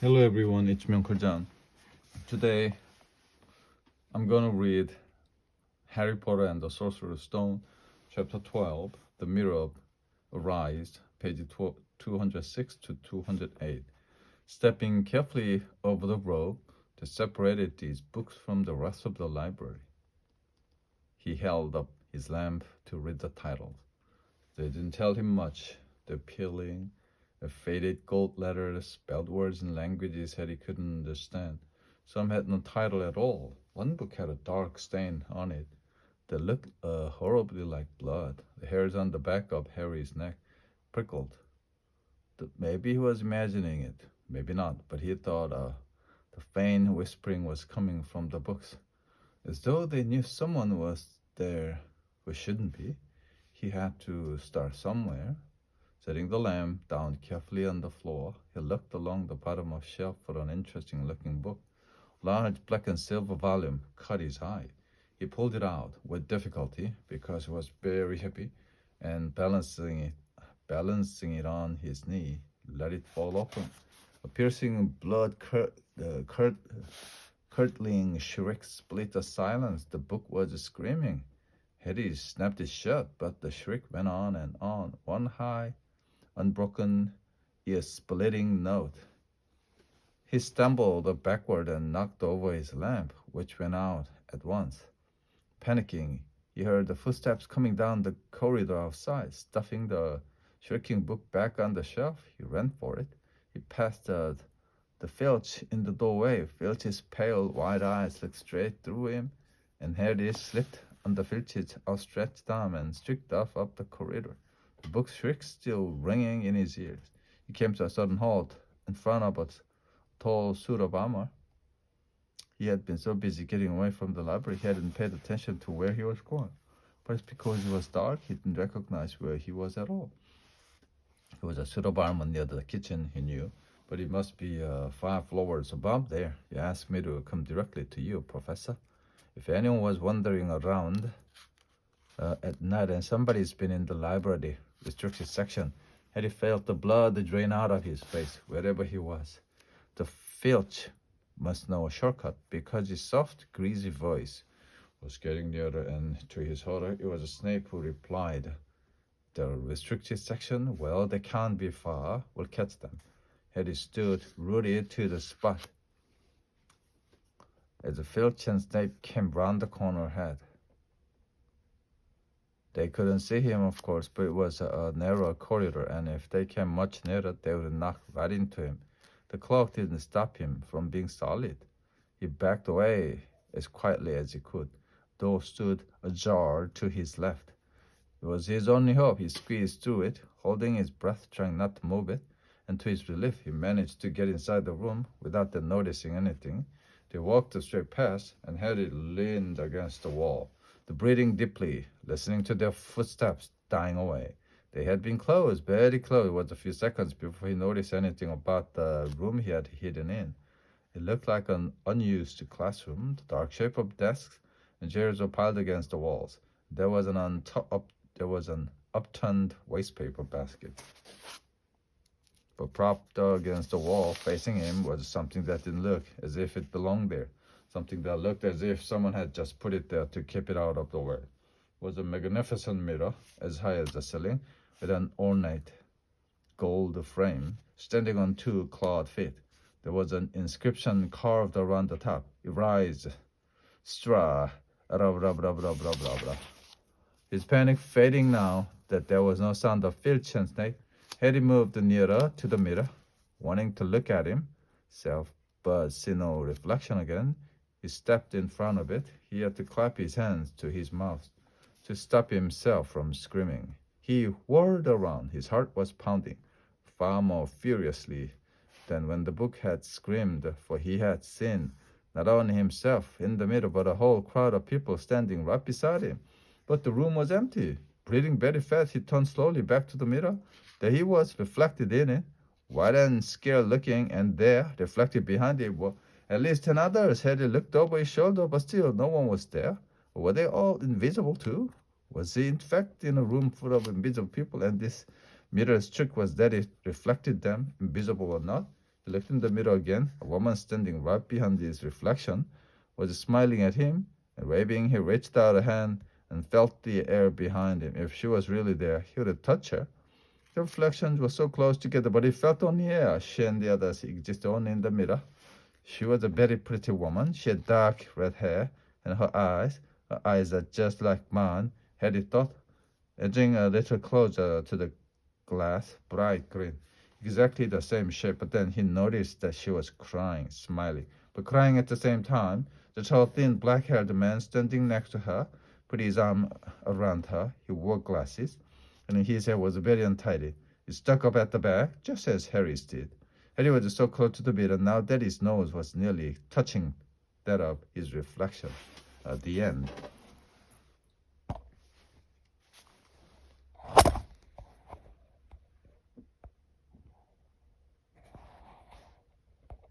Hello everyone, it's Myung-Kul. Today I'm gonna read Harry Potter and the Sorcerer's Stone, chapter 12, The Mirror of Arise, page 206 to 208. Stepping carefully over the rope that separated these books from the rest of the library, he held up his lamp to read the titles. They didn't tell him much. The peeling, faded gold letters spelled words in languages that he couldn't understand. Some had no title at all. One book had a dark stain on it that looked horribly like blood. The hairs on the back of Harry's neck prickled. Maybe he was imagining it, maybe not, but he thought the faint whispering was coming from the books, as though they knew someone was there who shouldn't be. He had to start somewhere. Setting the lamp down carefully on the floor, he looked along the bottom of the shelf for an interesting-looking book. A large black and silver volume caught his eye. He pulled it out with difficulty because it was very heavy, and balancing it on his knee, let it fall open. A piercing curdling shriek split the silence. The book was screaming. Harry snapped it shut, but the shriek went on and on, one high, unbroken, ear-splitting note. He stumbled backward and knocked over his lamp, which went out at once. Panicking, he heard the footsteps coming down the corridor outside. Stuffing the shrieking book back on the shelf, he ran for it. He passed the Filch in the doorway. Filch's pale, wide eyes looked straight through him, and Harry slipped on the Filch's outstretched arm and streaked off up the corridor. The book's shriek still ringing in his ears. He came to a sudden halt in front of a tall suit of armor. He had been so busy getting away from the library he hadn't paid attention to where he was going. Perhaps because it was dark, he didn't recognize where he was at all. There was a suit of armor near the kitchen, he knew, but it must be 5 floors above there. You asked me to come directly to you, Professor. If anyone was wandering around at night and somebody's been in the library restricted section, had he felt the blood drain out of his face wherever he was. The Filch must know a shortcut because his soft, greasy voice was getting nearer, and to his horror, it was Snape who replied. The restricted section, well, they can't be far. We'll catch them. Harry stood rooted to the spot as the Filch and Snape came round the corner ahead. They couldn't see him, of course, but it was a narrow corridor, and if they came much nearer, they would knock right into him. The cloak didn't stop him from being solid. He backed away as quietly as he could. The door stood ajar to his left. It was his only hope. He squeezed through it, holding his breath, trying not to move it, and to his relief, he managed to get inside the room without them noticing anything. They walked straight past, and Harry leaned against the wall, breathing deeply, listening to their footsteps dying away. They had been close, very close. It was a few seconds before he noticed anything about the room he had hidden in. It looked like an unused classroom. The dark shape of desks and chairs were piled against the walls. There was an upturned wastepaper basket. But propped against the wall facing him was something that didn't look as if it belonged there. Something that looked as if someone had just put it there to keep it out of the way. It was a magnificent mirror, as high as the ceiling, with an ornate gold frame, standing on 2 clawed feet. There was an inscription carved around the top. Arise, Stra, blah, blah, blah, blah, blah, blah, blah. His panic fading now that there was no sound of Filch and Snape, Harry moved nearer to the mirror, wanting to look at himself, but see no reflection again. He stepped in front of it. He had to clap his hands to his mouth to stop himself from screaming. He whirled around. His heart was pounding far more furiously than when the book had screamed, for he had seen not only himself in the mirror, but a whole crowd of people standing right beside him. But the room was empty. Breathing very fast, he turned slowly back to the mirror. There he was, reflected in it, white and scared looking, and there, reflected behind it, were at least 10 others. Harry looked over his shoulder, but still no one was there. Were they all invisible too? Was he in fact in a room full of invisible people, and this mirror's trick was that it reflected them, invisible or not? He looked in the mirror again. A woman standing right behind his reflection was smiling at him and waving. He reached out a hand and felt the air behind him. If she was really there, he would touch her. The reflections were so close together, but he felt only air. She and the others existed only in the mirror. She was a very pretty woman. She had dark red hair, and her eyes are just like mine, Harry thought, edging a little closer to the glass, bright green, exactly the same shape. But then he noticed that she was crying, smiling, but crying at the same time. The tall, thin, black-haired man standing next to her put his arm around her. He wore glasses, and his hair was very untidy. It stuck up at the back, just as Harry's did. Harry was so close to the mirror now that his nose was nearly touching that of his reflection. The end.